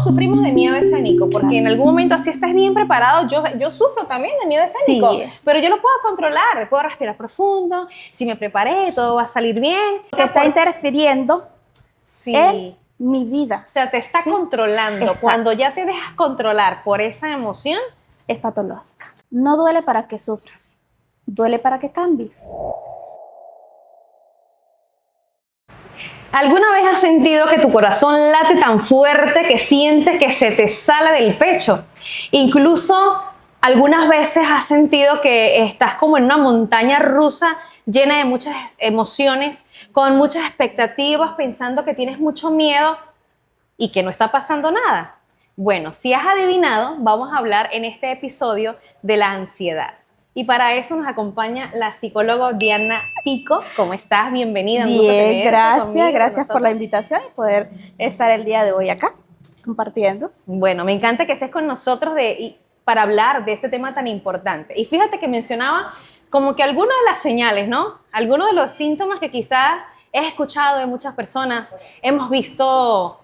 todos sufrimos de miedo escénico, porque Claro. en algún momento así estás bien preparado. Yo sufro también de miedo escénico, Sí. pero yo lo puedo controlar, puedo respirar profundo, si me preparé, todo va a salir bien. Que está interfiriendo Sí. en mi vida. O sea, te está Sí. controlando. Exacto. Cuando ya te dejas controlar por esa emoción, Es patológica. No duele para que sufras, duele para que cambies. ¿alguna vez has sentido que tu corazón late tan fuerte que sientes que se te sale del pecho? Incluso algunas veces has sentido que estás como en una montaña rusa llena de muchas emociones, con muchas expectativas, pensando que tienes mucho miedo y que no está pasando nada. Bueno, si has adivinado, vamos a hablar en este episodio de la ansiedad. Y para eso nos acompaña la psicóloga Diana Pico. ¿Cómo estás? Bienvenida. Un gusto Bien, tenerte gracias, conmigo, con gracias por la nosotros. invitación y poder estar el día de hoy acá compartiendo. Bueno, me encanta que estés con nosotros para hablar de este tema tan importante. Y fíjate que mencionaba como que algunas de las señales, ¿no? Algunos de los síntomas que quizás he escuchado de muchas personas, hemos visto.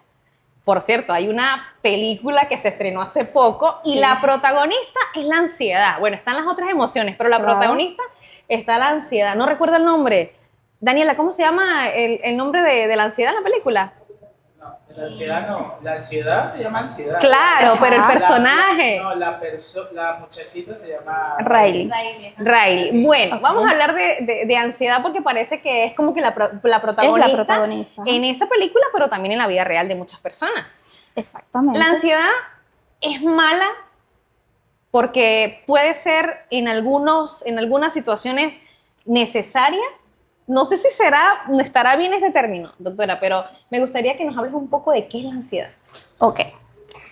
Por cierto, hay una película que se estrenó hace poco y Sí. la protagonista es la ansiedad. Bueno, están las otras emociones, pero la Claro. protagonista está la ansiedad. No recuerdo el nombre. Daniela, ¿cómo se llama el nombre de la ansiedad en la película? No, la ansiedad no. La ansiedad se llama ansiedad. Claro, Ajá. pero el La- personaje. La muchachita se llama Riley. Riley. Bueno, Ok. vamos a hablar de ansiedad porque parece que es como que la protagonista, Es la protagonista. en esa película, pero también en la vida real de muchas personas. Exactamente. La ansiedad es mala porque puede ser en algunas situaciones necesaria. No sé si estará bien este término, doctora, pero me gustaría que nos hables un poco de qué es la ansiedad. Ok.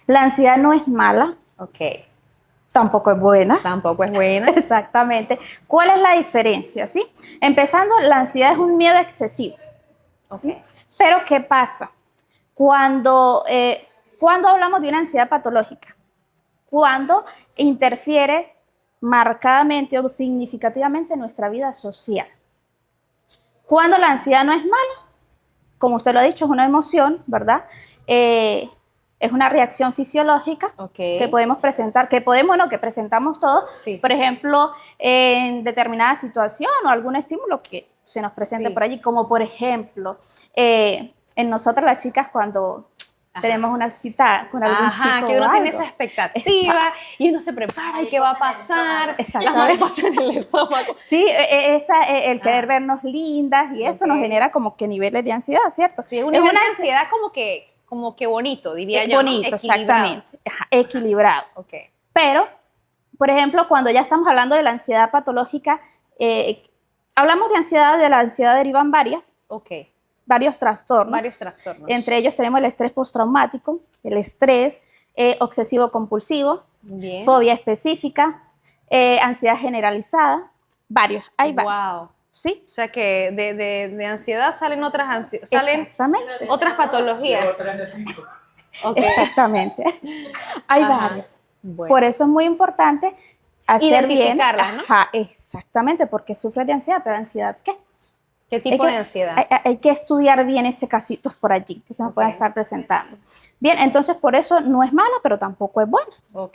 La ansiedad no es mala, Ok, tampoco es buena. tampoco es buena. Exactamente. ¿Cuál es la diferencia? ¿Sí? Empezando, la ansiedad es un miedo excesivo. ¿sí? Ok. Pero ¿qué pasa? Cuando hablamos de una ansiedad patológica, cuando interfiere marcadamente o significativamente en nuestra vida social. Cuando la ansiedad no es mala, como usted lo ha dicho, es una emoción, ¿verdad? Es una reacción fisiológica Ok. que podemos presentar, que presentamos todos, Sí. por ejemplo, en determinada situación o algún estímulo que se nos presente Sí. por allí, como por ejemplo, en nosotras las chicas cuando Ajá. tenemos una cita con algún chico que uno o tiene algo. esa expectativa y uno se prepara y qué va a pasar, las Exactamente. mariposas en el estómago. Sí, el querer vernos lindas y eso Ok. nos genera como que niveles de ansiedad, ¿cierto? Sí, es un nivel de ansiedad como que bonito, diría yo, ¿no? bonito, Equilibrado. exactamente, ajá, equilibrado. Ok. Pero, por ejemplo, cuando ya estamos hablando de la ansiedad patológica, hablamos de la ansiedad derivan Ok. varios trastornos. Varios trastornos. Entre ellos tenemos el estrés postraumático, el estrés obsesivo-compulsivo, Bien. fobia específica, ansiedad generalizada, hay varios. Wow. ¿Sí? O sea que de ansiedad salen salen Exactamente. otras patologías. Llevo 3 de 5. Ok. Exactamente. Hay Ajá. varios. Bueno. Por eso es muy importante hacer bien. Identificarlas, ¿no? Ajá, exactamente, porque sufres de ansiedad, pero ¿ansiedad qué? ¿Qué tipo Hay de que- ansiedad? Hay que estudiar bien ese casito por allí, que se nos pueden Ok. estar presentando. Bien, entonces por eso no es mala, pero tampoco es buena. Ok.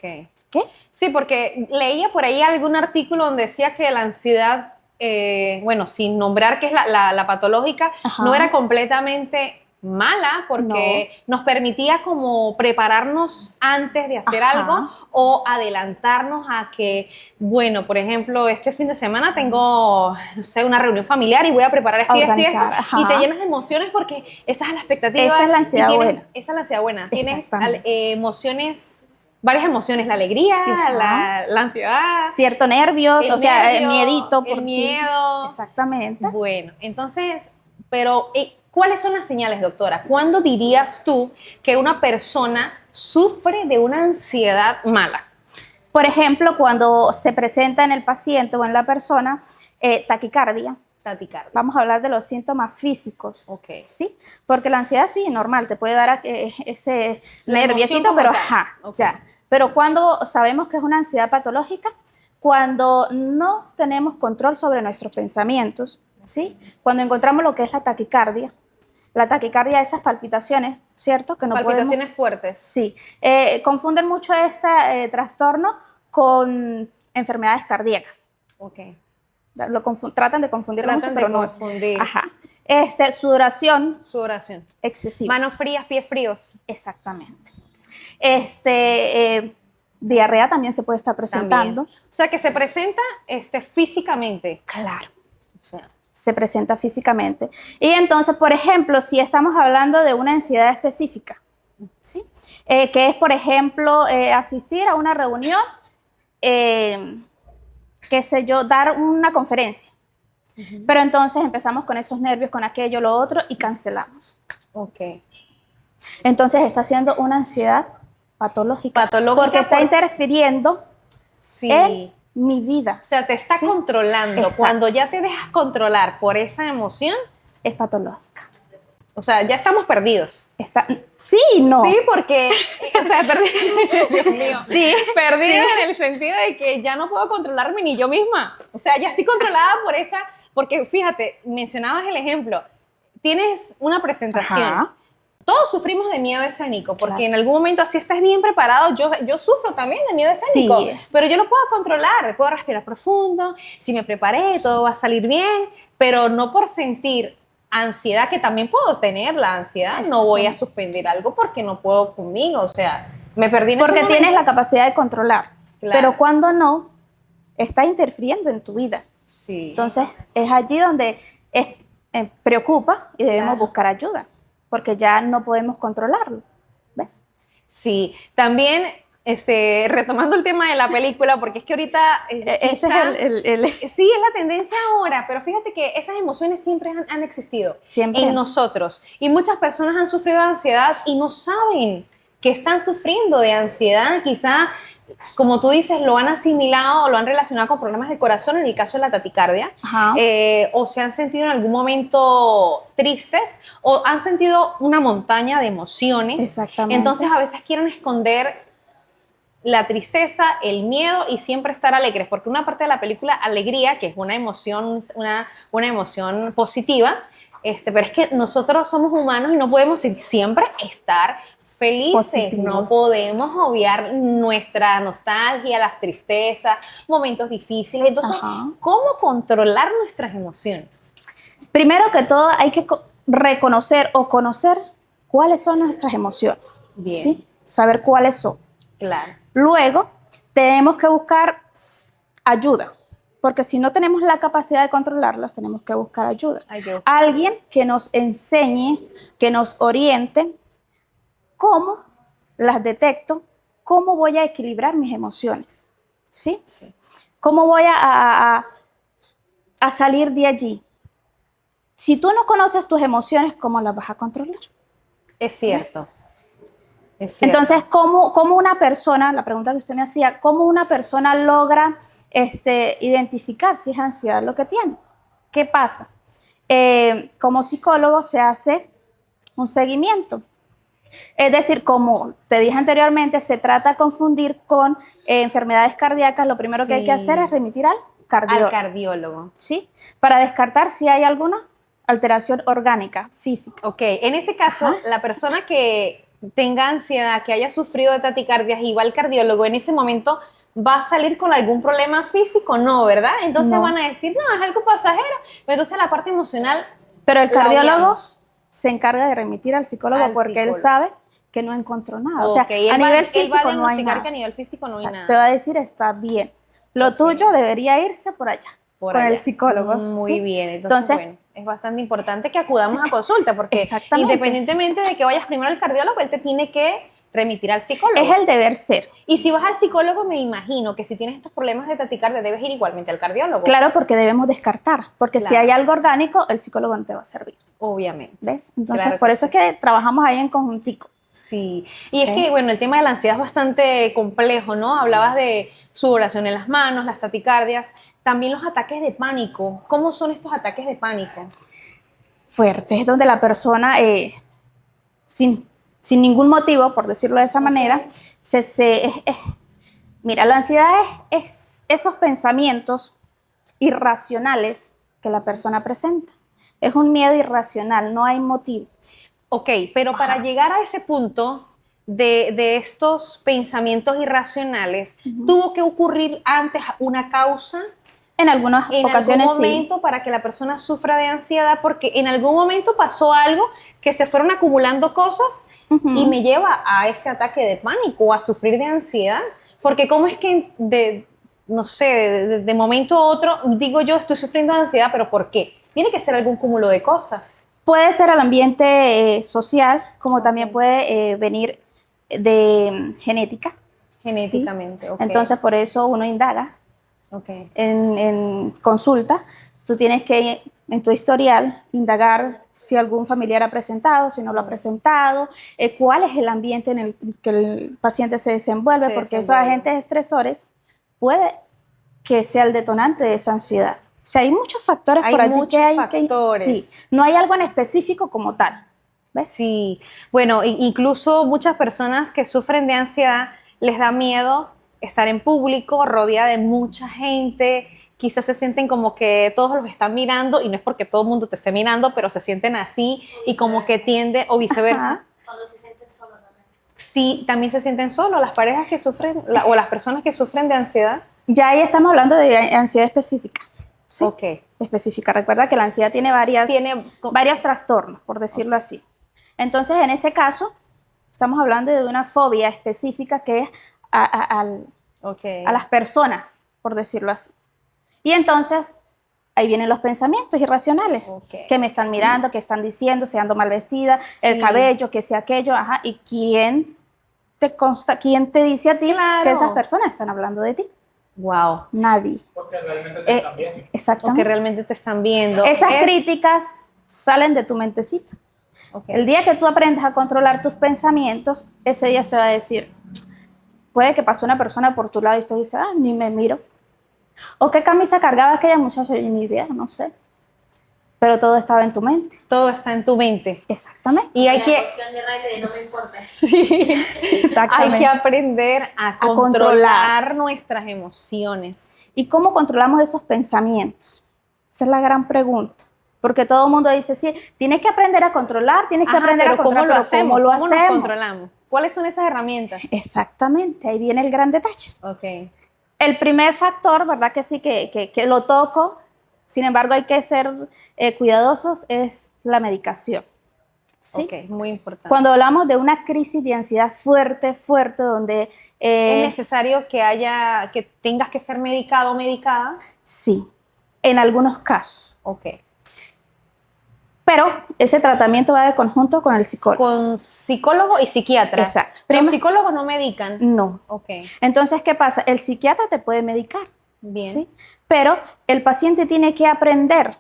¿Qué? Sí, porque leía por ahí algún artículo donde decía que la ansiedad, bueno, sin nombrar que es la patológica, Ajá. no era completamente mala porque nos permitía como prepararnos antes de hacer Ajá. algo o adelantarnos a que, bueno, por ejemplo, este fin de semana tengo, no sé, una reunión familiar y voy a preparar esto y esto y esto, Organizar, ajá. y te llenas de emociones porque estás a la expectativa. Esa es la ansiedad y buena. Esa es la ansiedad buena. Tienes Exactamente. emociones, varias emociones, la alegría, Ajá. la ansiedad, Cierto nervios, el o sea, nervio, miedito por el sí. miedo. Exactamente. Bueno, entonces, pero ¿cuáles son las señales, doctora? ¿Cuándo dirías tú que una persona sufre de una ansiedad mala? Por ejemplo, cuando se presenta en el paciente o en la persona taquicardia, Taquicardia. vamos a hablar de los síntomas físicos. Ok. ¿Sí? Porque la ansiedad sí, normal, te puede dar ese La nerviosito, emoción como pero tal. ajá, Ok. ya. Pero cuando sabemos que es una ansiedad patológica, cuando no tenemos control sobre nuestros pensamientos, ¿sí? Cuando encontramos lo que es la taquicardia, La taquicardia, esas palpitaciones, ¿cierto? Que no Palpitaciones fuertes. Sí, confunden mucho este trastorno con enfermedades cardíacas. Ok. Tratan de confundirlo mucho, pero no. confundir. Ajá. Sudoración Sudoración. excesiva. Manos frías, pies fríos. Exactamente. Diarrea también se puede estar presentando. También. O sea, que se presenta físicamente. Claro. O sea, Se presenta físicamente. Y entonces, por ejemplo, si estamos hablando de una ansiedad específica, ¿sí? Que es, por ejemplo, asistir a una reunión, qué sé yo, dar una conferencia. Pero entonces empezamos con esos nervios, con aquello, lo otro, y cancelamos. ok. Entonces está siendo una ansiedad patológica. Patológica porque está interfiriendo Sí. en mi vida. O sea, te está Sí. controlando. Exacto. Cuando ya te dejas controlar por esa emoción, Es patológica. o sea, ya estamos perdidos. Sí y no. Sí, porque, o sea, perdidos, Dios mío. Sí, Perdidos sí. en el sentido de que ya no puedo controlarme ni yo misma. O sea, ya estoy controlada por esa, porque fíjate, mencionabas el ejemplo, tienes una presentación. Ajá. Todos sufrimos de miedo escénico, porque Claro. en algún momento así estás bien preparado. Yo sufro también de miedo escénico, Sí. pero yo lo puedo controlar, puedo respirar profundo, si me preparé, todo va a salir bien, pero no por sentir ansiedad, que también puedo tener la ansiedad, no voy a suspender algo porque no puedo conmigo, o sea, me perdí en ese Porque tienes momento. la capacidad de controlar. Claro. Pero cuando no, está interfiriendo en tu vida. Sí. Entonces, es allí donde preocupa y debemos Claro. buscar ayuda, porque ya no podemos controlarlo. ¿Ves? Sí, también retomando el tema de la película, porque es que ahorita Ese quizás- es el Sí, es la tendencia ahora, pero fíjate que esas emociones siempre han existido Siempre. en nosotros. Y muchas personas han sufrido de ansiedad y no saben que están sufriendo de ansiedad. Quizá, como tú dices, lo han asimilado o lo han relacionado con problemas de corazón, en el caso de la taquicardia, Ajá. o se han sentido en algún momento tristes o han sentido una montaña de emociones. Exactamente. Entonces, a veces quieren esconder la tristeza, el miedo y siempre estar alegres, porque una parte de la película, alegría, que es una emoción, una emoción positiva, pero es que nosotros somos humanos y no podemos siempre estar felices, Positivos. no podemos obviar nuestra nostalgia, las tristezas, momentos difíciles. Entonces, Ajá. ¿cómo controlar nuestras emociones? Primero que todo, hay que reconocer o conocer cuáles son nuestras emociones. Bien. ¿Sí? Saber cuáles son. Claro. Luego, tenemos que buscar ayuda, porque si no tenemos la capacidad de controlarlas, tenemos que buscar ayuda. Hay que buscar Alguien que nos enseñe, que nos oriente cómo las detecto, cómo voy a equilibrar mis emociones, ¿sí? Sí. ¿Cómo voy a salir de allí? Si tú no conoces tus emociones, ¿cómo las vas a controlar? Es cierto. Es cierto. Entonces, ¿cómo una persona, la pregunta que usted me hacía, cómo una persona logra identificar si es ansiedad lo que tiene? ¿Qué pasa? Como psicólogo se hace un seguimiento. Es decir, como te dije anteriormente, se trata de confundir con enfermedades cardíacas. Lo primero que hay que Sí. hacer es remitir al cardiólogo. Al cardiólogo. ¿Sí? Para descartar si hay alguna alteración orgánica, física. Ok, en este caso, Ajá. la persona que tenga ansiedad, que haya sufrido de taquicardias y va al cardiólogo, en ese momento va a salir con algún problema físico, no, ¿verdad? Entonces No. van a decir, no, es algo pasajero. Pero entonces la parte emocional, Pero el la cardiólogo obviamos. se encarga de remitir al psicólogo Al porque él psicólogo. sabe que no encontró nada. O sea, Ok, él a va- nivel él va a físico no hay diagnosticar nada. que a nivel físico no hay Exacto, nada. te va a decir, está bien. Lo Ok. tuyo debería irse por allá, Por con el allá. psicólogo. Muy ¿sí? bien, entonces, bueno, es bastante importante que acudamos a consulta porque Exactamente. independientemente de que vayas primero al cardiólogo, él te tiene que remitir al psicólogo. Es el deber ser. Y si vas al psicólogo, me imagino que si tienes estos problemas de taquicardia, debes ir igualmente al cardiólogo. Claro, porque debemos descartar. Porque si Claro. hay algo orgánico, el psicólogo no te va a servir. Obviamente. ¿Ves? Entonces, Claro que por eso sí. es que trabajamos ahí en conjuntico. Sí. Y es Ok. que, bueno, el tema de la ansiedad es bastante complejo, ¿no? Hablabas de sudoración en las manos, las taquicardias, también los ataques de pánico. ¿Cómo son estos ataques de pánico? Fuerte, es donde la persona, sin ningún motivo, por decirlo de esa manera, mira, la ansiedad es esos pensamientos irracionales que la persona presenta. Es un miedo irracional, no hay motivo. Ok, pero para llegar a ese punto de estos pensamientos irracionales, ¿tuvo que ocurrir antes una causa En algunas en ocasiones algún momento para que la persona sufra de ansiedad? Porque en algún momento pasó algo que se fueron acumulando cosas y me lleva a este ataque de pánico o a sufrir de ansiedad. Porque cómo es que no sé, de momento a otro digo yo estoy sufriendo de ansiedad, pero ¿por qué? Tiene que ser algún cúmulo de cosas. Puede ser el ambiente social, como también puede venir de genética. Genéticamente, ¿sí? ok. Entonces, por eso uno indaga Okay. en consulta. Tú tienes que, en tu historial, indagar si algún familiar ha presentado, si no lo ha presentado, cuál es el ambiente en el que el paciente se desenvuelve, porque esos agentes estresores puede que sea el detonante de esa ansiedad. O sea, hay muchos factores por allí que hay factores. Sí, no hay algo en específico como tal. ¿Ves? Sí, bueno, incluso muchas personas que sufren de ansiedad les da miedo estar en público, rodeada de mucha gente, quizás se sienten como que todos los están mirando y no es porque todo el mundo te esté mirando, pero se sienten así y como que tiende, o viceversa. Ajá. Cuando te sientes solo también. Sí, también se sienten solos, las parejas que sufren, o las personas que sufren de ansiedad. Ya ahí estamos hablando de ansiedad específica. ¿sí? Ok. Específica. Recuerda que la ansiedad tiene varios trastornos, por decirlo así. Entonces, en ese caso, estamos hablando de una fobia específica que es a las personas, por decirlo así. Y entonces, ahí vienen los pensamientos irracionales, que me están mirando, que están diciendo, si ando mal vestida, el cabello, que sea aquello, ajá. ¿Y quién te dice a ti que esas personas están hablando de ti? Wow. Nadie. Porque realmente te están viendo. Exactamente. Porque realmente te están viendo. Esas críticas salen de tu mentecita. Okay. El día que tú aprendas a controlar tus pensamientos, ese día te va a decir, puede que pase una persona por tu lado y tú dices, ni me miro. O qué camisa cargaba aquella muchacha, ni idea, no sé. Pero todo estaba en tu mente. Todo está en tu mente. Exactamente. Y hay La que... emoción de Riley de no me importa. Exactamente. Hay que aprender a controlar nuestras emociones. ¿Y cómo controlamos esos pensamientos? Esa es la gran pregunta. Porque todo el mundo dice, sí, tienes que aprender a controlar, tienes que aprender a controlar, ¿cómo lo hacemos? ¿Cómo nos controlamos? ¿Cuáles son esas herramientas? Exactamente, ahí viene el gran detalle. Ok. El primer factor, ¿verdad? Que sí, que lo toco, sin embargo hay que ser cuidadosos, es la medicación. ¿sí? Ok, muy importante. Cuando hablamos de una crisis de ansiedad fuerte, donde... ¿Es necesario que tengas que ser medicado o medicada? Sí, en algunos casos. Ok. Pero ese tratamiento va de conjunto con el psicólogo. Con psicólogo y psiquiatra. Exacto. Los psicólogos no medican. No. Ok. Entonces, ¿qué pasa? El psiquiatra te puede medicar. Bien. ¿sí? Pero el paciente tiene que aprender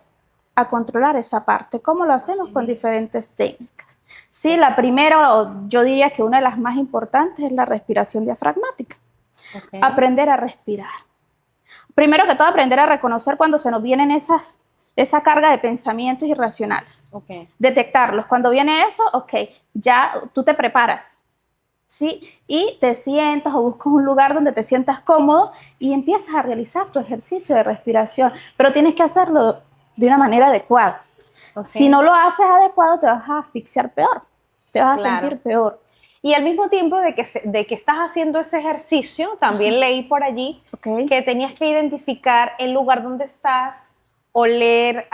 a controlar esa parte. ¿Cómo lo hacemos? Con diferentes técnicas. Sí, la primera, yo diría que una de las más importantes es la respiración diafragmática. Okay. Aprender a respirar. Primero que todo, aprender a reconocer cuando se nos vienen esa carga de pensamientos irracionales. Okay. Detectarlos. Cuando viene eso, ok, ya tú te preparas. ¿sí? Y te sientas o buscas un lugar donde te sientas cómodo y empiezas a realizar tu ejercicio de respiración. Pero tienes que hacerlo de una manera adecuada. Okay. Si no lo haces adecuado, te vas a asfixiar peor. Te vas a sentir peor. Y al mismo tiempo de que estás haciendo ese ejercicio, también leí por allí que tenías que identificar el lugar donde estás, oler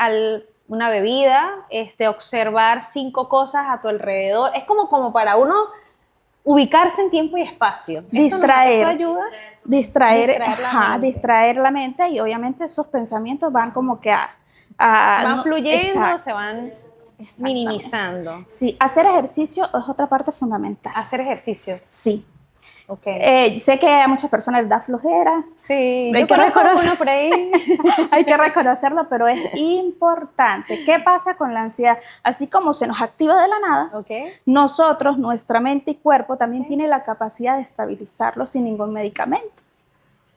una bebida, observar 5 cosas a tu alrededor. Es como para uno ubicarse en tiempo y espacio. Distraer. ¿Esto ayuda? Distraer la mente y obviamente esos pensamientos van como que van fluyendo, se van minimizando. Sí, hacer ejercicio es otra parte fundamental. Hacer ejercicio. Sí. Okay. Sé que a muchas personas les da flojera. Sí, yo conozco uno por ahí. Hay que reconocerlo, pero es importante. ¿Qué pasa con la ansiedad? Así como se nos activa de la nada, nosotros, nuestra mente y cuerpo, también tiene la capacidad de estabilizarlo sin ningún medicamento.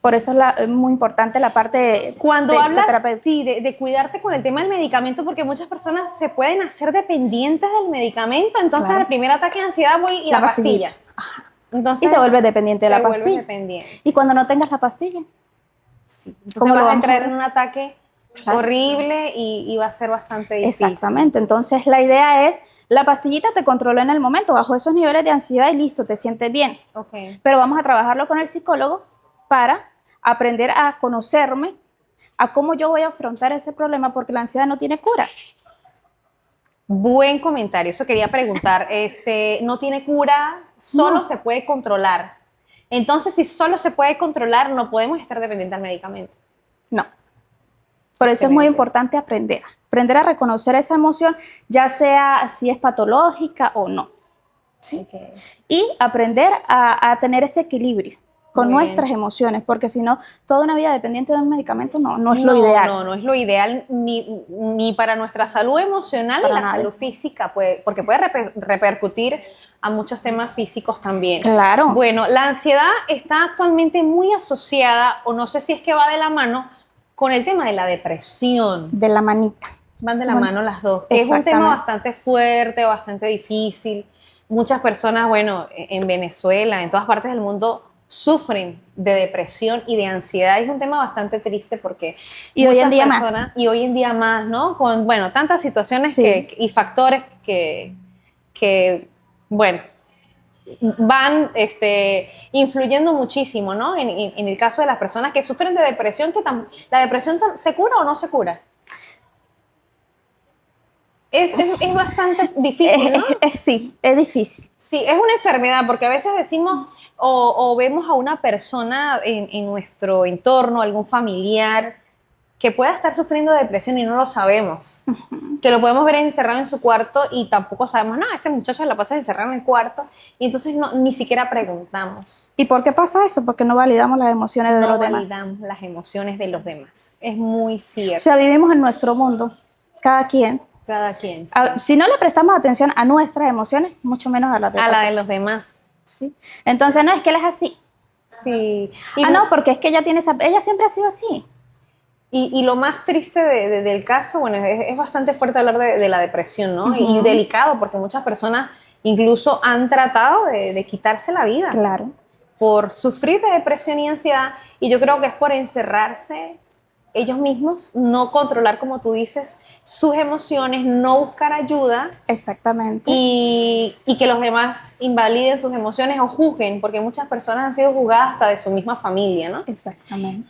Por eso es muy importante la parte cuando hablas de cuidarte con el tema del medicamento, porque muchas personas se pueden hacer dependientes del medicamento, entonces al primer ataque de ansiedad voy y la pastilla. Entonces, y te vuelves dependiente de la pastilla. Dependiente. Y cuando no tengas la pastilla, entonces vas a entrar en un ataque horrible y va a ser bastante difícil. Exactamente, entonces la idea es, la pastillita te controla en el momento, bajo esos niveles de ansiedad y listo, te sientes bien. Ok. Pero vamos a trabajarlo con el psicólogo para aprender a conocerme, a cómo yo voy a afrontar ese problema, porque la ansiedad no tiene cura. Buen comentario, eso quería preguntar. No tiene cura, solo No. se puede controlar. Entonces, si solo se puede controlar, no podemos estar dependientes del medicamento. No. Por eso es muy Excelente. importante aprender a reconocer esa emoción, ya sea si es patológica o no. ¿Sí? Ok. Y aprender a tener ese equilibrio con Muy bien. nuestras emociones, porque si no, toda una vida dependiente de un medicamento no es lo ideal. No es lo ideal ni para nuestra salud emocional Para ni la nadie. salud física, porque puede repercutir a muchos temas físicos también. Claro. Bueno, la ansiedad está actualmente muy asociada, o no sé si es que va de la mano, con el tema de la depresión. De la manita. Van de Sí, la bueno, mano las dos. Es un tema exactamente. bastante fuerte, bastante difícil. Muchas personas, bueno, en Venezuela, en todas partes del mundo, sufren de depresión y de ansiedad. Es un tema bastante triste porque Y hoy en muchas día más. personas, y hoy en día más, ¿no? Con, bueno, tantas situaciones Sí. y factores que, bueno, van influyendo muchísimo, ¿no? En el caso de las personas que sufren de depresión, ¿la depresión se cura o no se cura? Es bastante difícil, ¿no? Sí, es difícil. Sí, es una enfermedad, porque a veces decimos o vemos a una persona en nuestro entorno, algún familiar, que pueda estar sufriendo de depresión y no lo sabemos. Que lo podemos ver encerrado en su cuarto y tampoco sabemos, no, ese muchacho la pasa encerrado en el cuarto, y entonces ni siquiera preguntamos. ¿Y por qué pasa eso? Porque no validamos las emociones de No los demás. validamos las emociones de los demás. Es muy O cierto. sea, vivimos en nuestro mundo, cada quien. Cada quien. Sí. Si no le prestamos atención a nuestras emociones, mucho menos a las de A otra la de persona. los demás. Sí. Entonces, no es que él es así. Sí. No, porque es que ella siempre ha sido así. Y lo más triste del caso, bueno, es bastante fuerte hablar de la depresión, ¿no? Ujú. Y delicado, porque muchas personas incluso han tratado de quitarse la vida Claro. por sufrir de depresión y ansiedad, y yo creo que es por encerrarse ellos mismos, no controlar, como tú dices, sus emociones, no buscar ayuda Exactamente. y que los demás invaliden sus emociones o juzguen, porque muchas personas han sido juzgadas hasta de su misma familia, ¿no? Exactamente.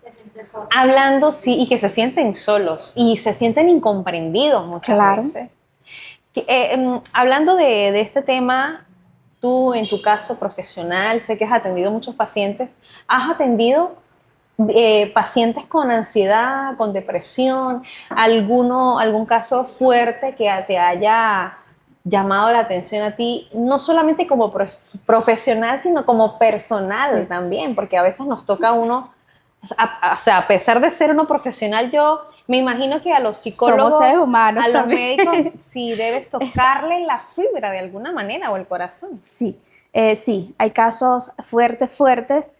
Te sientes solo. Hablando, sí, y que se sienten solos y se sienten incomprendidos muchas Claro. veces. Hablando de este tema, tú en tu caso profesional, sé que has atendido muchos pacientes, ¿has atendido pacientes con ansiedad, con depresión, algún caso fuerte que te haya llamado la atención a ti, no solamente como profesional, sino como personal Sí. también, porque a veces nos toca a uno, o sea, a pesar de ser uno profesional, yo me imagino que a los psicólogos, Somos seres humanos a los también. médicos, sí debes tocarle la fibra de alguna manera o el corazón. Sí, sí, hay casos fuertes.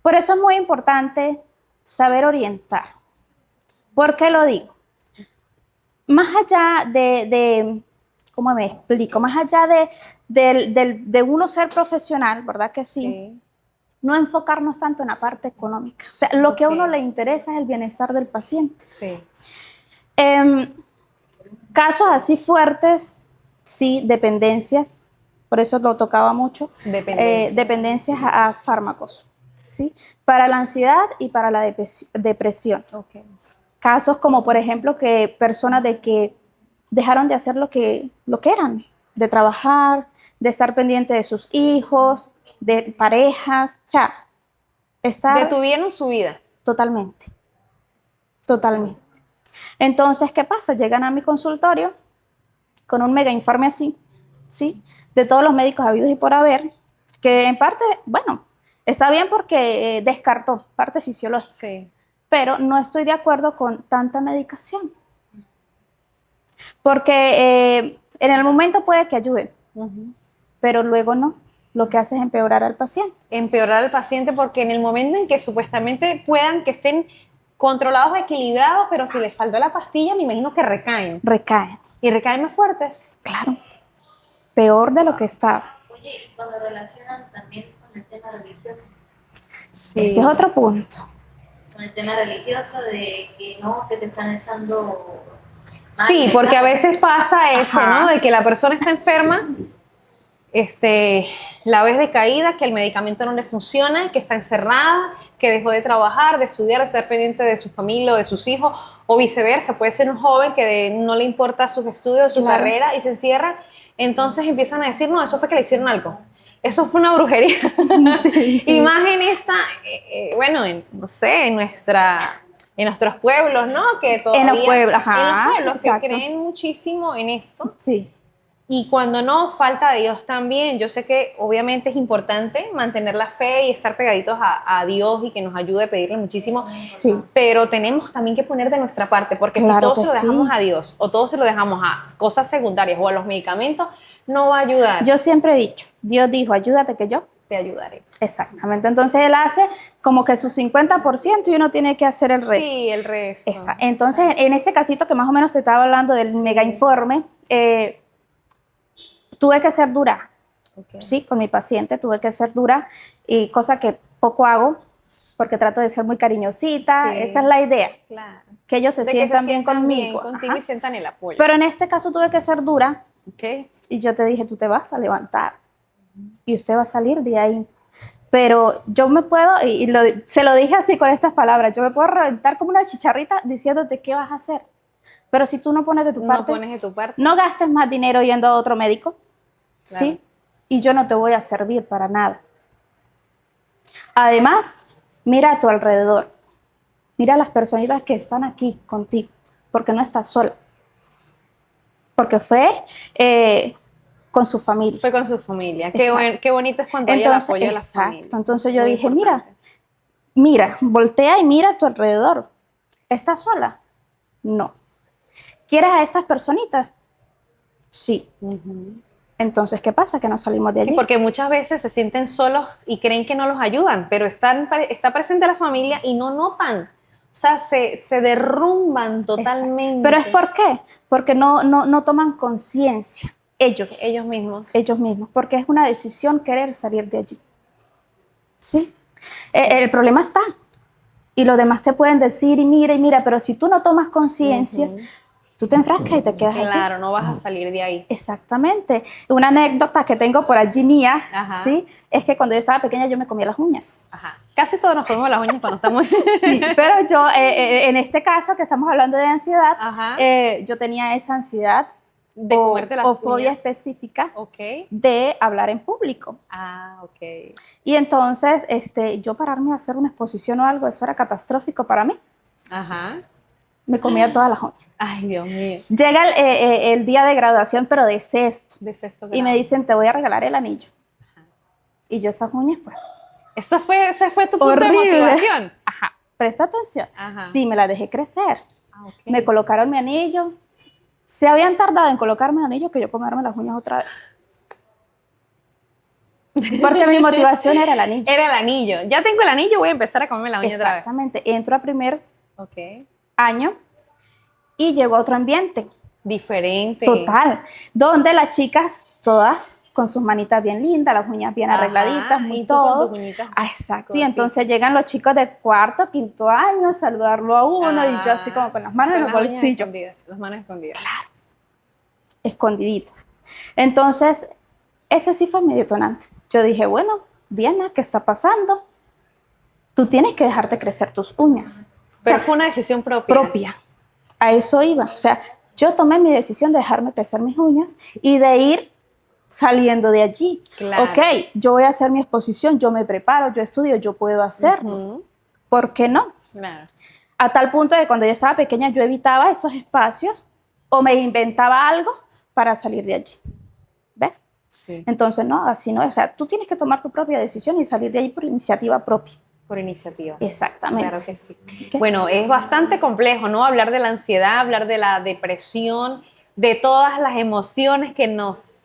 Por eso es muy importante saber orientar. ¿Por qué lo digo? Más allá ¿cómo me explico? Más allá de uno ser profesional, ¿verdad que sí? No enfocarnos tanto en la parte económica. O sea, lo que a uno Ok. le interesa es el bienestar del paciente. Sí. Casos así fuertes, sí, dependencias, por eso lo tocaba mucho, dependencias a fármacos, ¿sí? Para la ansiedad y para la depresión. Ok. Casos como, por ejemplo, que personas de que dejaron de hacer lo que eran, de trabajar, de estar pendiente de sus hijos, de parejas, o sea, estar Detuvieron su vida. totalmente. Entonces, ¿qué pasa? Llegan a mi consultorio con un mega informe así, ¿sí? De todos los médicos habidos y por haber, que en parte, bueno, está bien porque descartó parte fisiológica, Sí. pero no estoy de acuerdo con tanta medicación. Porque en el momento puede que ayuden, pero luego no. Lo que hace es empeorar al paciente. Empeorar al paciente, porque en el momento en que supuestamente que estén controlados, equilibrados, pero si les faltó la pastilla, me imagino que recaen. Recaen, Y recaen más fuertes. claro. Peor de lo que estaba. Oye, y cuando relacionan también con el tema religioso. Sí. Ese es otro punto. con el tema religioso de que no, que te están echando mal, Sí, porque a veces pasa eso, Ajá. ¿no? De que la persona está enferma, la ves decaída, que el medicamento no le funciona, que está encerrada, que dejó de trabajar, de estudiar, de estar pendiente de su familia o de sus hijos, o viceversa. Puede ser un joven que no le importa sus estudios, su Claro. carrera y se encierra. Entonces empiezan a decir, no, eso fue que le hicieron algo. Eso fue una brujería. Sí, sí. Y más en bueno, no sé, en nuestros pueblos, ¿no? Que todavía, En los pueblos, ajá, en los pueblos exacto. que creen muchísimo en esto. Sí, Y cuando no, falta de Dios también. Yo sé que obviamente es importante mantener la fe y estar pegaditos a Dios y que nos ayude a pedirle muchísimo, sí. pero tenemos también que poner de nuestra parte, porque si Claro todo que se lo dejamos sí. a Dios o todo se lo dejamos a cosas secundarias o a los medicamentos, no va a ayudar. Yo siempre he dicho, Dios dijo, ayúdate que yo. Te ayudaré. Exactamente. Entonces él hace como que su 50% y uno tiene que hacer el resto. Sí, el resto. Entonces, en ese casito que más o menos te estaba hablando del mega informe, tuve que ser dura. Ok. Sí, con mi paciente tuve que ser dura y cosa que poco hago porque trato de ser muy cariñosita. Sí. Esa es la idea, Claro. que ellos se De que sientan bien sientan conmigo. contigo Ajá. y sientan el apoyo. Pero en este caso tuve que ser dura Ok. y yo te dije, tú te vas a levantar y usted va a salir de ahí. Pero yo me puedo, se lo dije así con estas palabras, yo me puedo reventar como una chicharrita diciéndote qué vas a hacer. Pero si tú no pones de tu No parte, pones de tu parte. no gastes más dinero yendo a otro médico, Claro. ¿sí? Y yo no te voy a servir para nada. Además, mira a tu alrededor. Mira a las personitas que están aquí contigo, porque no estás sola. Porque fue con su familia. Fue con su familia. Exacto. Qué bonito es cuando hay el Entonces, apoyo de la exacto. familia. Entonces yo Muy dije, importante. mira, voltea y mira a tu alrededor. ¿Estás sola? No. ¿Quieres a estas personitas? Sí. Ujú. Entonces, ¿qué pasa? Que no salimos de allí. Sí, porque muchas veces se sienten solos y creen que no los ayudan, pero está presente la familia y no notan. O sea, se derrumban totalmente. Pero es ¿por qué? Porque no toman conciencia. Ellos mismos. Ellos mismos, porque es una decisión querer salir de allí. ¿Sí? El problema está. Y los demás te pueden decir, y mira, pero si tú no tomas conciencia, Ujú. tú te enfrascas y te quedas allí. Claro, no vas a salir de ahí. Exactamente. Una anécdota que tengo por allí mía, Ajá. ¿sí? Es que cuando yo estaba pequeña yo me comía las uñas. Ajá. Casi todos nos comemos las uñas cuando estamos. Sí, pero yo, en este caso que estamos hablando de ansiedad, Ajá. yo tenía esa ansiedad De comerte las o fobia uñas. específica Ok. de hablar en público. Ah, ok. Y entonces, yo pararme a hacer una exposición o algo, eso era catastrófico para mí. Ajá. Me comía todas las uñas. Ay, Dios mío. Llega el día de graduación, pero de sexto, De sexto y me grado. dicen, te voy a regalar el anillo. Y yo esas uñas, pues, Ese fue tu punto horrible. de motivación. Ajá, presta atención. Ajá. Sí, me la dejé crecer. Ah, ok. Me colocaron mi anillo. Se habían tardado en colocarme el anillo que yo comerme las uñas otra vez. Porque mi motivación era el anillo. Era el anillo. Ya tengo el anillo, voy a empezar a comerme la uña otra vez. Exactamente. Entro a primer Ok. año y llegó a otro ambiente. Diferente. Total. Donde las chicas, todas con sus manitas bien lindas, las uñas bien Ajá, arregladitas, muy y tú con todo. tus uñitas Ah, exacto. Y cortitas. entonces llegan los chicos de cuarto, quinto año a saludarlo a uno y yo así como con las manos en Con los las uñas bolsillos, escondidas, las manos escondidas. escondiditas. Entonces, ese sí fue mi detonante. Yo dije, bueno, Diana, ¿qué está pasando? Tú tienes que dejarte crecer tus uñas. Pero O sea, fue una decisión propia. propia. A eso iba. O sea, yo tomé mi decisión de dejarme crecer mis uñas y de ir saliendo de allí. Claro. Ok, yo voy a hacer mi exposición, yo me preparo, yo estudio, yo puedo hacerlo. Ujú. ¿Por qué no? Claro. A tal punto de cuando yo estaba pequeña yo evitaba esos espacios o me inventaba algo para salir de allí. ¿Ves? Sí. Entonces, no, así no. O sea, tú tienes que tomar tu propia decisión y salir de ahí por iniciativa propia. Por iniciativa. Exactamente. Claro que sí. ¿Qué? Bueno, es bastante complejo, ¿no? Hablar de la ansiedad, hablar de la depresión, de todas las emociones que nos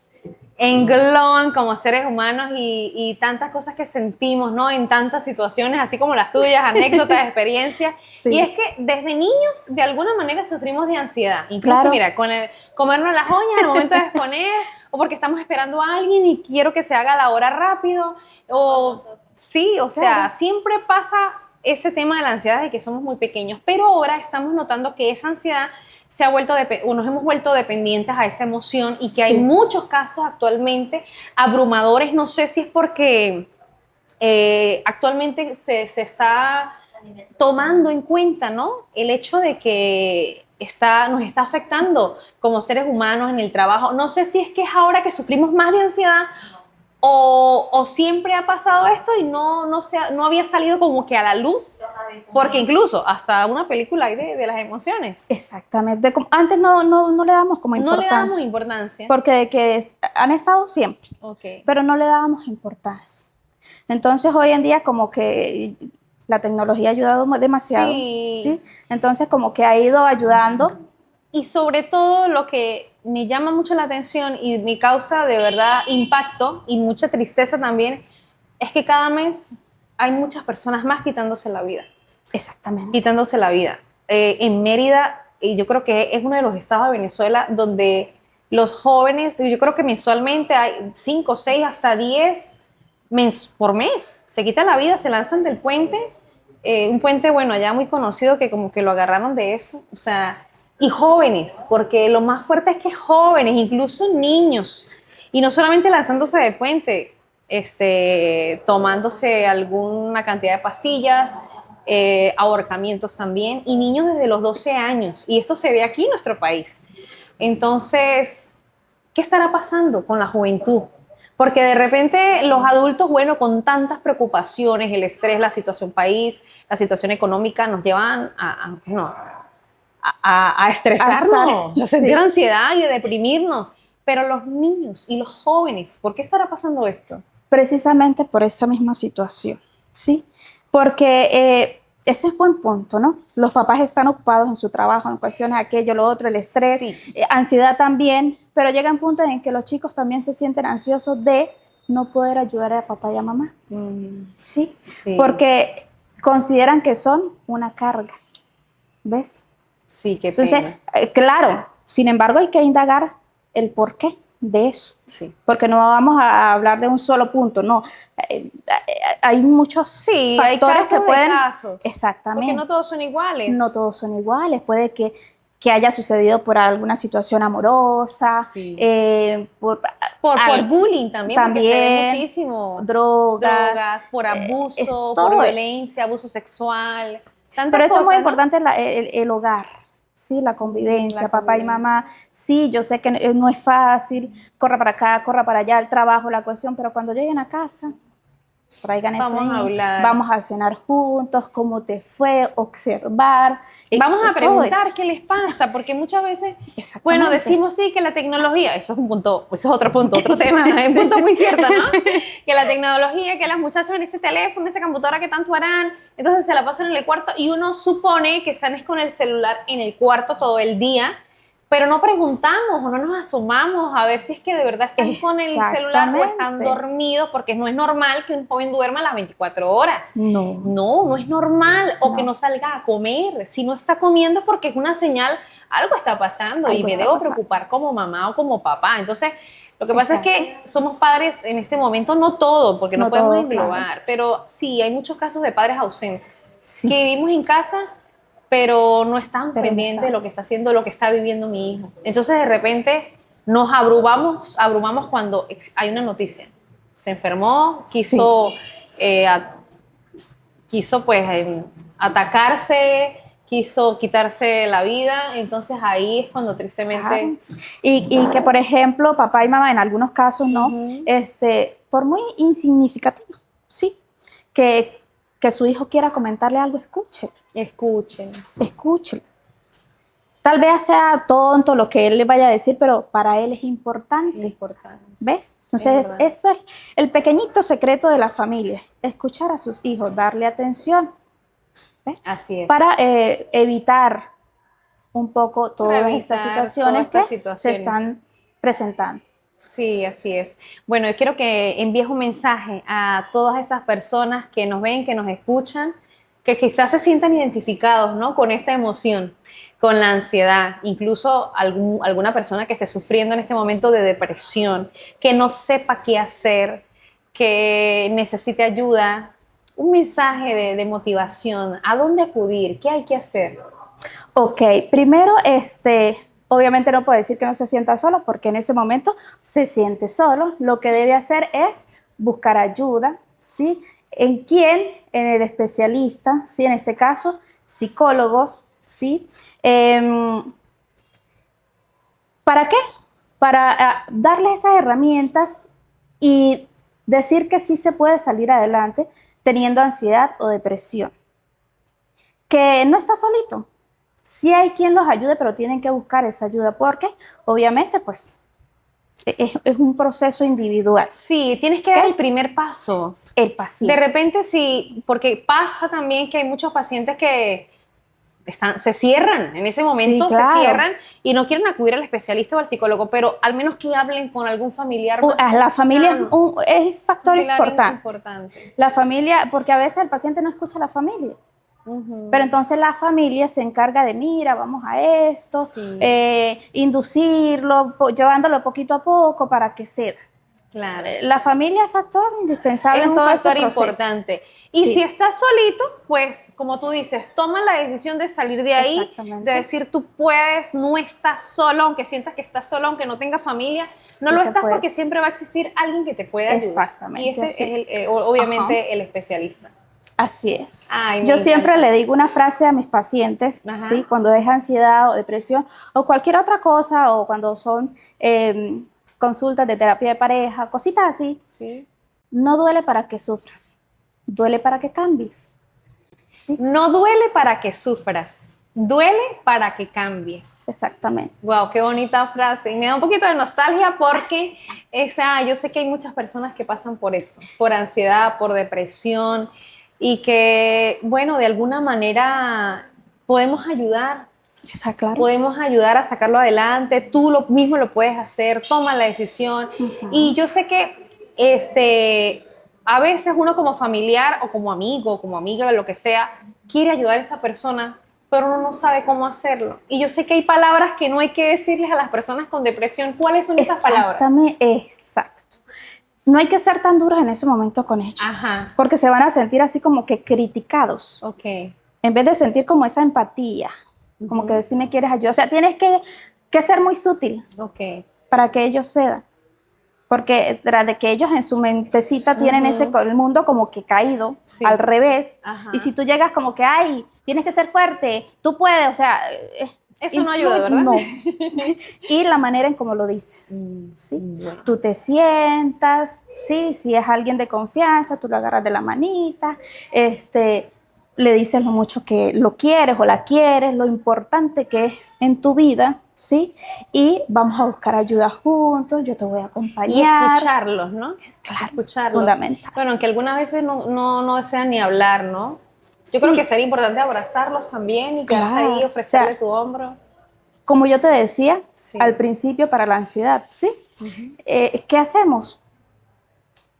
engloban como seres humanos y tantas cosas que sentimos, ¿no? En tantas situaciones, así como las tuyas, anécdotas, experiencias. Sí. Y es que desde niños, de alguna manera, sufrimos de ansiedad. Incluso, Claro. mira, con el comernos las uñas al momento de exponer, o porque estamos esperando a alguien y quiero que se haga la hora rápido, o sí, o sea, Claro. siempre pasa ese tema de la ansiedad de que somos muy pequeños, pero ahora estamos notando que esa ansiedad se ha vuelto o nos hemos vuelto dependientes a esa emoción y que hay Sí. muchos casos actualmente abrumadores. No sé si es porque actualmente se está tomando en cuenta, ¿no? El hecho de que nos está afectando como seres humanos en el trabajo. No sé si es que es ahora que sufrimos más de ansiedad o siempre ha pasado esto y no había salido como que a la luz, porque incluso hasta una película hay de las emociones. Exactamente. Antes no le damos como No le importancia. damos importancia. Porque de que han estado siempre, Ok. pero no le dábamos importancia. Entonces hoy en día como que la tecnología ha ayudado demasiado, Sí. ¿sí? Entonces como que ha ido ayudando. Y sobre todo lo que me llama mucho la atención y me causa de verdad impacto y mucha tristeza también es que cada mes hay muchas personas más quitándose la vida. Exactamente. Quitándose la vida. En Mérida, y yo creo que es uno de los estados de Venezuela donde los jóvenes, yo creo que mensualmente hay 5, 6, hasta 10 por mes, se quitan la vida, se lanzan del puente. Un puente, bueno, allá muy conocido que como que lo agarraron de eso. O sea, y jóvenes, porque lo más fuerte es que jóvenes, incluso niños, y no solamente lanzándose de puente, tomándose alguna cantidad de pastillas, ahorcamientos también, y niños desde los 12 años, y esto se ve aquí en nuestro país. Entonces, ¿qué estará pasando con la juventud? Porque de repente los adultos, bueno, con tantas preocupaciones, el estrés, la situación país, la situación económica, nos llevan a estresarnos, a sentir sí. ansiedad y a deprimirnos. Pero los niños y los jóvenes, ¿por qué estará pasando esto? Precisamente por esa misma situación, ¿sí? Porque ese es buen punto, ¿no? Los papás están ocupados en su trabajo, en cuestiones aquello, lo otro, el estrés, Sí. Ansiedad también, pero llega un punto en que los chicos también se sienten ansiosos de no poder ayudar a papá y a mamá, ¿sí? Sí. Porque consideran que son una carga, ¿ves? Sí, qué Entonces, pena. claro, sin embargo hay que indagar el porqué de eso. Sí. Porque no vamos a hablar de un solo punto, no. Hay muchos Sí, hay factores casos que pueden... de casos. Exactamente. Porque no todos son iguales. No todos son iguales. Puede que haya sucedido por alguna situación amorosa, Sí. por Por bullying también, porque se ve también, muchísimo. drogas, Por es abuso, todo por eso. violencia, abuso sexual. Tantas Pero eso es muy cosas, ¿no? importante, el hogar, ¿sí? La convivencia, La papá y convivencia. mamá. Sí, yo sé que no es fácil, corra para acá, corra para allá, el trabajo, la cuestión, pero cuando lleguen a casa, traigan ese Vamos a niño, hablar. vamos a cenar juntos, cómo te fue, observar. Vamos a todo preguntar eso. qué les pasa, porque muchas veces, Exactamente. bueno, decimos sí que la tecnología, eso es un punto, eso es otro punto, otro tema, es un punto muy cierto, ¿no? Que la tecnología, que las muchachas en ese teléfono, en esa computadora, que tanto harán, entonces se la pasan en el cuarto y uno supone que están con el celular en el cuarto todo el día, pero no preguntamos o no nos asomamos a ver si es que de verdad están con el celular o están Exactamente. dormidos, porque no es normal que un joven duerma las 24 horas. No. No es normal. O No. que no salga a comer. Si no está comiendo porque es una señal, algo está pasando y Algo me está debo pasando. preocupar como mamá o como papá. Entonces, lo que pasa es Exacto. que somos padres en este momento, no todo, porque no, No podemos todo, englobar, claro. pero sí, hay muchos casos de padres ausentes, Sí. que vivimos en casa, pero no están Pero no pendientes de están. lo que está haciendo, lo que está viviendo mi hijo. Entonces, de repente, nos abrumamos cuando hay una noticia. Se enfermó, quiso pues atacarse, quiso quitarse la vida, entonces ahí es cuando tristemente... Claro. Y que, por ejemplo, papá y mamá en algunos casos, ¿no? Ujú. Por muy insignificativo, sí, que su hijo quiera comentarle algo, escúchelo. Escuchen. Tal vez sea tonto lo que él le vaya a decir, pero para él es importante, Importante. ¿ves? Es Entonces, verdad. eso es el pequeñito secreto de la familia, escuchar a sus hijos, darle atención, ¿ves? Así es. Para evitar un poco todas evitar estas situaciones todas estas que situaciones. se están presentando. Sí, así es. Bueno, yo quiero que envíes un mensaje a todas esas personas que nos ven, que nos escuchan, que quizás se sientan identificados, ¿no? Con esta emoción, con la ansiedad, incluso alguna persona que esté sufriendo en este momento de depresión, que no sepa qué hacer, que necesite ayuda. un mensaje de motivación, ¿a dónde acudir? ¿Qué hay que hacer? Ok, primero, obviamente no puedo decir que no se sienta solo porque en ese momento se siente solo. Lo que debe hacer es buscar ayuda, ¿sí? ¿En quién? En el especialista, ¿sí? En este caso, psicólogos, ¿sí? ¿Para qué? Para darle esas herramientas y decir que sí se puede salir adelante teniendo ansiedad o depresión. Que no está solito. Sí hay quien los ayude, pero tienen que buscar esa ayuda porque obviamente pues es un proceso individual. Sí, tienes que dar el primer paso. El paciente. De repente sí, porque pasa también que hay muchos pacientes que se cierran, en ese momento Sí, claro. se cierran y no quieren acudir al especialista o al psicólogo, pero al menos que hablen con algún familiar más La familia cercano. es factor Un pilar importante. La familia, porque a veces el paciente no escucha a la familia. Pero entonces la familia se encarga de, mira, vamos a esto, Sí. inducirlo, llevándolo poquito a poco para que ceda. Claro. La familia es factor indispensable Es en un todo factor ese proceso. importante. Y Sí. si estás solito, pues como tú dices, toma la decisión de salir de ahí, Exactamente. de decir tú puedes, no estás solo, aunque sientas que estás solo, aunque no tengas familia, no Sí lo se estás puede. porque siempre va a existir alguien que te puede ayudar. Exactamente, Y ese así. es obviamente Ajá. el especialista. Así es. Ay, me Yo siempre encanta. le digo una frase a mis pacientes, Ajá. ¿sí? Cuando es ansiedad o depresión o cualquier otra cosa o cuando son consultas de terapia de pareja, cositas así, Sí. no duele para que sufras, duele para que cambies. ¿Sí? No duele para que sufras, duele para que cambies. Exactamente. Wow, qué bonita frase. Y me da un poquito de nostalgia porque yo sé que hay muchas personas que pasan por esto, por ansiedad, por depresión, y que, bueno, de alguna manera podemos ayudar. Claro. Podemos ayudar a sacarlo adelante, tú mismo lo puedes hacer, toma la decisión. Y yo sé que a veces uno como familiar o como amigo, como amiga, lo que sea, quiere ayudar a esa persona, pero uno no sabe cómo hacerlo. Y yo sé que hay palabras que no hay que decirles a las personas con depresión. ¿Cuáles son esas palabras? Exacto. No hay que ser tan duros en ese momento con ellos. Ajá. Porque se van a sentir así como que criticados. Ok. En vez de sentir como esa empatía, como que si me quieres ayudar. O sea, tienes que ser muy sutil Ok. para que ellos cedan. Porque tras de que ellos en su mentecita tienen el mundo como que caído, Sí. al revés. Ajá. Y si tú llegas como que, ay, tienes que ser fuerte, tú puedes, o sea... Eso no ayuda, ¿verdad? No. Y la manera en cómo lo dices. ¿Sí? Bueno. Tú te sientas, ¿sí? Si es alguien de confianza, tú lo agarras de la manita, le dices lo mucho que lo quieres o la quieres, lo importante que es en tu vida, ¿sí? Y vamos a buscar ayuda juntos, yo te voy a acompañar. Y escucharlos, ¿no? Claro, Escucharlos. fundamental. Bueno, aunque algunas veces no desean ni hablar, ¿no? Yo creo que sería importante abrazarlos también y quedarse ahí, ofrecerle tu hombro. Como yo te decía Sí. al principio para la ansiedad, ¿sí? ¿Qué hacemos?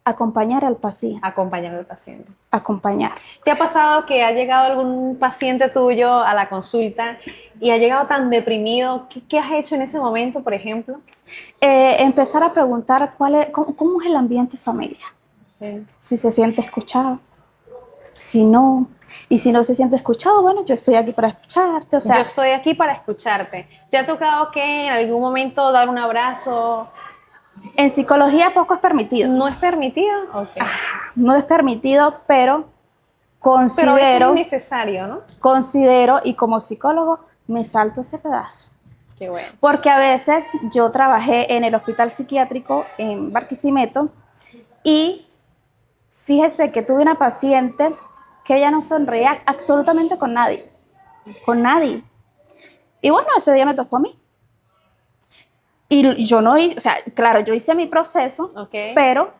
Acompañar al paciente. Acompañar al paciente. Acompañar. ¿Te ha pasado que ha llegado algún paciente tuyo a la consulta y ha llegado tan deprimido? ¿Qué has hecho en ese momento, por ejemplo? Empezar a preguntar cómo es el ambiente familiar. Sí. Si se siente escuchado, si no. Y si no se siente escuchado, bueno, yo estoy aquí para escucharte. O sea, yo estoy aquí para escucharte. ¿Te ha tocado que en algún momento dar un abrazo? En psicología poco es permitido. ¿No es permitido? Okay. No es permitido, pero considero... Pero es necesario, ¿no? Considero, y como psicólogo, me salto ese pedazo. Qué bueno. Porque a veces yo trabajé en el hospital psiquiátrico en Barquisimeto y fíjese que tuve una paciente que ella no sonreía absolutamente con nadie. Con nadie. Y bueno, ese día me tocó a mí. Y yo no hice, o sea, claro, yo hice mi proceso, pero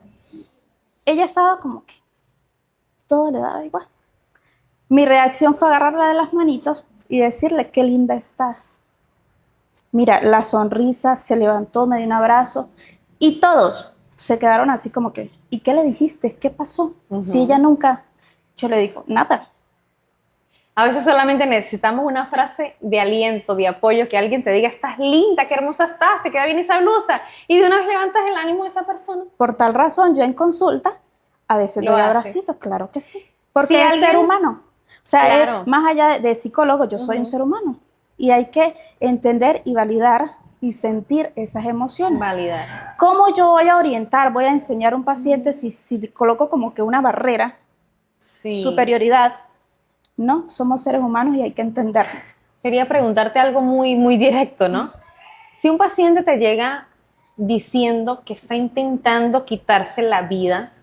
ella estaba como que todo le daba igual. Mi reacción fue agarrarla de las manitos y decirle, qué linda estás. Mira, la sonrisa, se levantó, me dio un abrazo y todos se quedaron así como que, ¿y qué le dijiste? ¿Qué pasó? Si ella nunca, yo le digo, nada. A veces solamente necesitamos una frase de aliento, de apoyo, que alguien te diga, estás linda, qué hermosa estás, te queda bien esa blusa, y de una vez levantas el ánimo de esa persona. Por tal razón, yo en consulta, a veces Lo doy haces. abracitos, claro que sí. Porque Si es alguien- ser humano. O sea, Claro. más allá de psicólogo, yo soy un ser humano. Y hay que entender y validar y sentir esas emociones. Validar. ¿Cómo yo voy a orientar, voy a enseñar a un paciente si coloco como que una barrera, Sí. superioridad? No, somos seres humanos y hay que entenderlo. Quería preguntarte algo muy, muy directo, ¿no? Si un paciente te llega diciendo que está intentando quitarse la vida,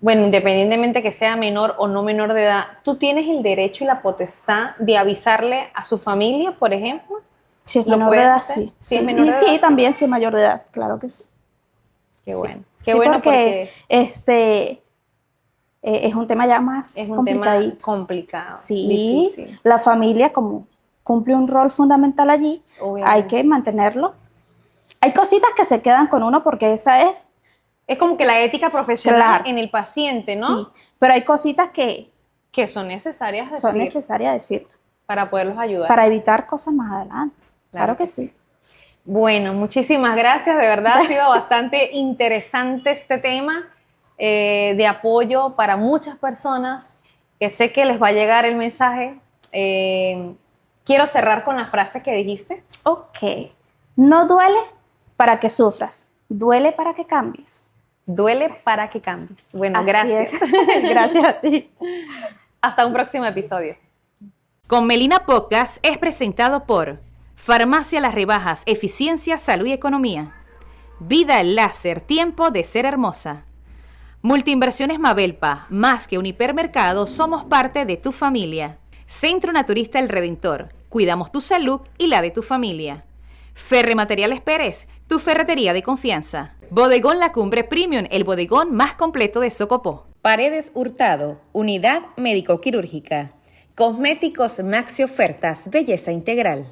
bueno, independientemente que sea menor o no menor de edad, ¿tú tienes el derecho y la potestad de avisarle a su familia, por ejemplo? Si es ¿Lo menor de puedes edad, hacer? sí. Si es Sí. menor Y de sí, edad, sí. también si es mayor de edad, claro que sí. Qué Sí. bueno. Qué Sí, bueno porque es un tema ya más es un tema complicadito. complicado, Sí, difícil. la familia como cumple un rol fundamental allí, Obviamente. hay que mantenerlo. Hay cositas que se quedan con uno porque esa es, Es como que la ética profesional Claro. en el paciente, ¿no? sí, pero hay cositas que Que son necesarias decir son necesarias decir para poderlos ayudar. para evitar cosas más adelante. Claro Claro que que sí. Bueno, muchísimas gracias, de verdad ha sido bastante interesante este tema de apoyo para muchas personas, que sé que les va a llegar el mensaje. Quiero cerrar con la frase que dijiste. Ok. No duele para que sufras, duele para que cambies. Duele para que cambies. Bueno, Así gracias. es. Gracias a ti. Hasta un próximo episodio. Con Melina Podcast es presentado por Farmacia Las Rebajas, Eficiencia, Salud y Economía. Vida Láser, tiempo de ser hermosa. Multiinversiones Mabelpa, más que un hipermercado, somos parte de tu familia. Centro Naturista El Redentor, cuidamos tu salud y la de tu familia. Ferremateriales Pérez, tu ferretería de confianza. Bodegón La Cumbre Premium, el bodegón más completo de Socopó. Paredes Hurtado, unidad médico-quirúrgica. Cosméticos Maxi Ofertas, belleza integral.